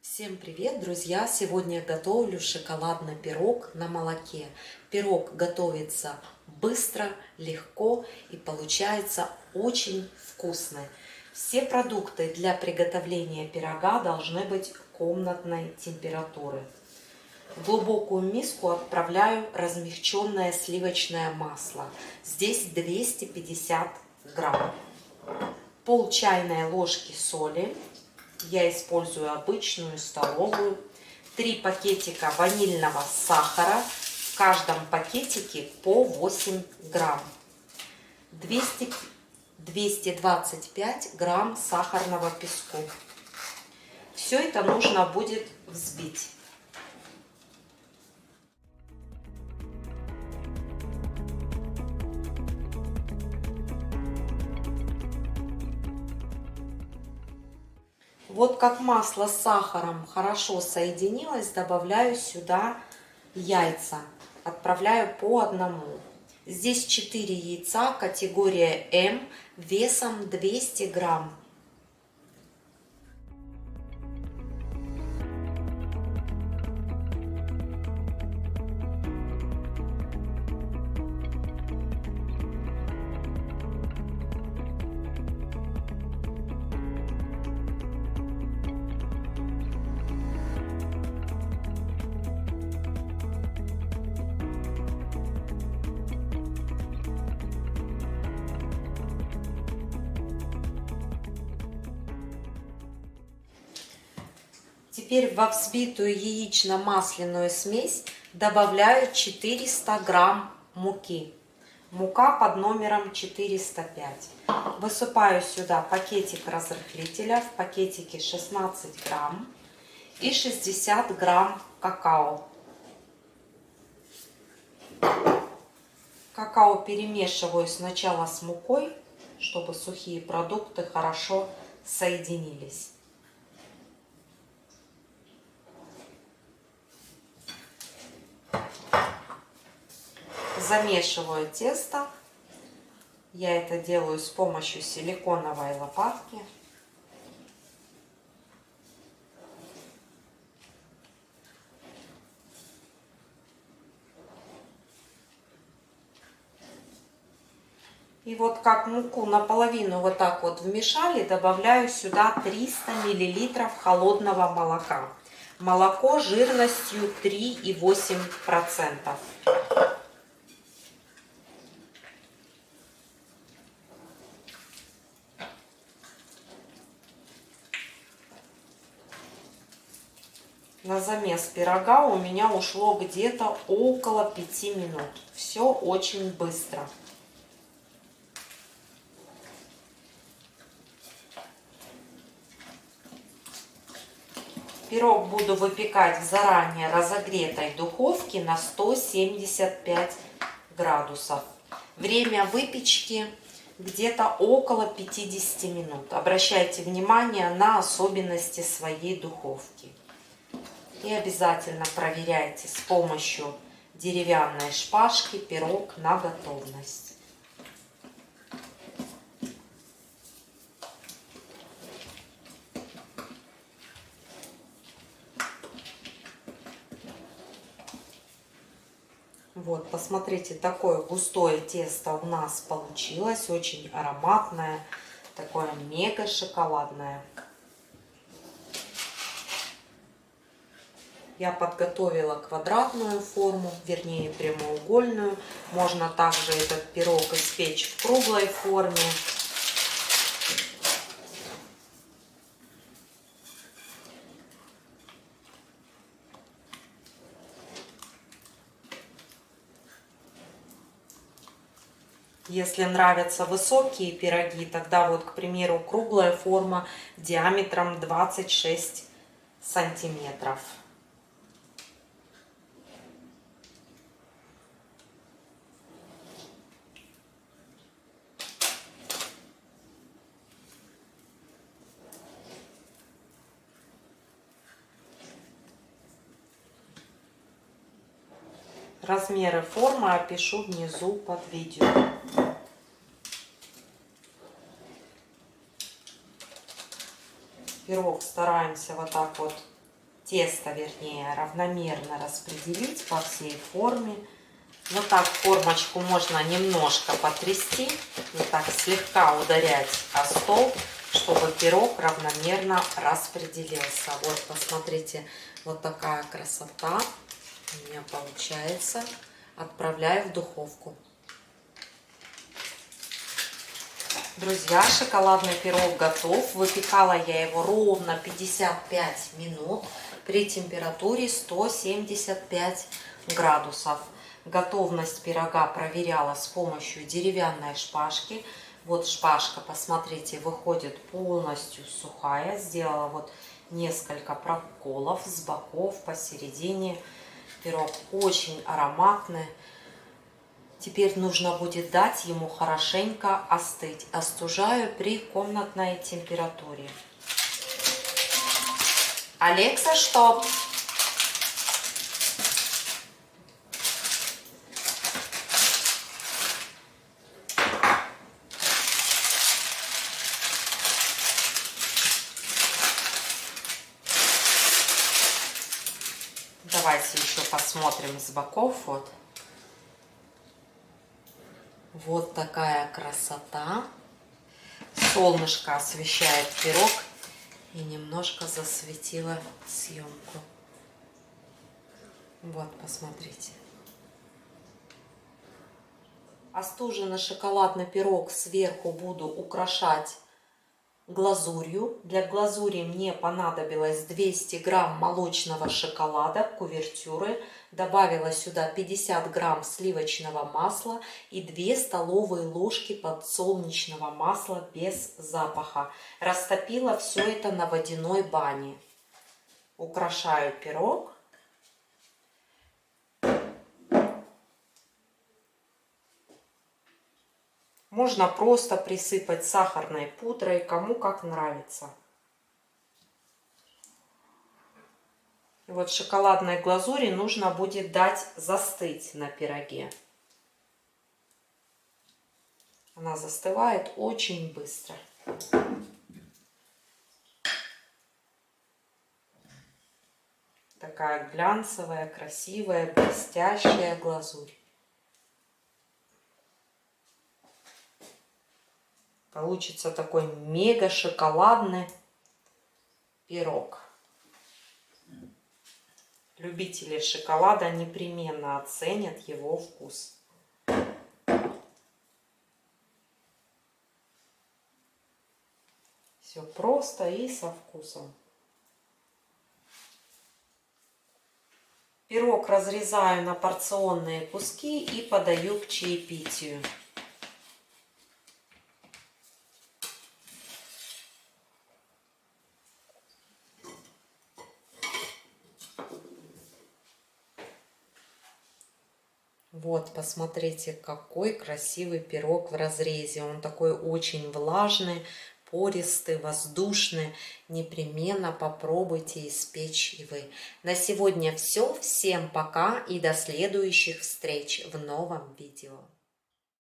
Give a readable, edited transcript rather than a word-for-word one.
Всем привет, друзья! Сегодня я готовлю шоколадный пирог на молоке. Пирог готовится быстро, легко и получается очень вкусный. Все продукты для приготовления пирога должны быть комнатной температуры. В глубокую миску отправляю размягченное сливочное масло. Здесь 250 грамм. Пол чайной ложки соли. Я использую обычную столовую. 3 пакетика ванильного сахара. В каждом пакетике по 8 грамм. 225 грамм сахарного песку. Все это нужно будет взбить. Вот как масло с сахаром хорошо соединилось, добавляю сюда яйца. Отправляю по одному. Здесь 4 яйца, категория М, весом 200 грамм. Теперь во взбитую яично-масляную смесь добавляю 400 грамм муки. Мука под номером 405. Высыпаю сюда пакетик разрыхлителя, в пакетике 16 грамм и 60 грамм какао. Какао перемешиваю сначала с мукой, чтобы сухие продукты хорошо соединились. Замешиваю тесто. Я это делаю с помощью силиконовой лопатки. И вот как муку наполовину вот так вот вмешали, добавляю сюда 300 миллилитров холодного молока. Молоко жирностью 3,8%. На замес пирога у меня ушло где-то около 5 минут. Все очень быстро. Пирог буду выпекать в заранее разогретой духовке на 175 градусов. Время выпечки где-то около 50 минут. Обращайте внимание на особенности своей духовки. И обязательно проверяйте с помощью деревянной шпажки пирог на готовность. Вот, посмотрите, такое густое тесто у нас получилось, очень ароматное, такое мега шоколадное. Я подготовила квадратную форму, вернее прямоугольную. Можно также этот пирог испечь в круглой форме. Если нравятся высокие пироги, тогда вот, к примеру, круглая форма диаметром 26 сантиметров. Размеры формы опишу внизу под видео. Пирог стараемся вот так вот тесто, вернее, равномерно распределить по всей форме. Вот так формочку можно немножко потрясти, вот так слегка ударять о стол, чтобы пирог равномерно распределился. Вот, посмотрите, вот такая красота у меня получается. Отправляю в духовку. Друзья, шоколадный пирог готов. Выпекала я его ровно 55 минут при температуре 175 градусов. Готовность пирога проверяла с помощью деревянной шпажки. Вот шпажка, посмотрите, выходит полностью сухая. Сделала вот несколько проколов с боков, посередине. Пирог очень ароматный. Теперь нужно будет дать ему хорошенько остыть. Остужаю при комнатной температуре. Алекса, стоп! Давайте еще посмотрим с боков. Вот такая красота. Солнышко освещает пирог и немножко засветило съемку. Вот, посмотрите. Остуженный шоколадный пирог сверху буду украшать глазурью. Для глазури мне понадобилось 200 грамм молочного шоколада, кувертюры. Добавила сюда 50 грамм сливочного масла и 2 столовые ложки подсолнечного масла без запаха. Растопила все это на водяной бане. Украшаю пирог. Можно просто присыпать сахарной пудрой, кому как нравится. И вот шоколадной глазури нужно будет дать застыть на пироге. Она застывает очень быстро. Такая глянцевая, красивая, блестящая глазурь. Получится такой мега шоколадный пирог. Любители шоколада непременно оценят его вкус. Все просто и со вкусом. Пирог разрезаю на порционные куски и подаю к чаепитию. Вот, посмотрите, какой красивый пирог в разрезе. Он такой очень влажный, пористый, воздушный. Непременно попробуйте испечь и вы. На сегодня все. Всем пока и до следующих встреч в новом видео.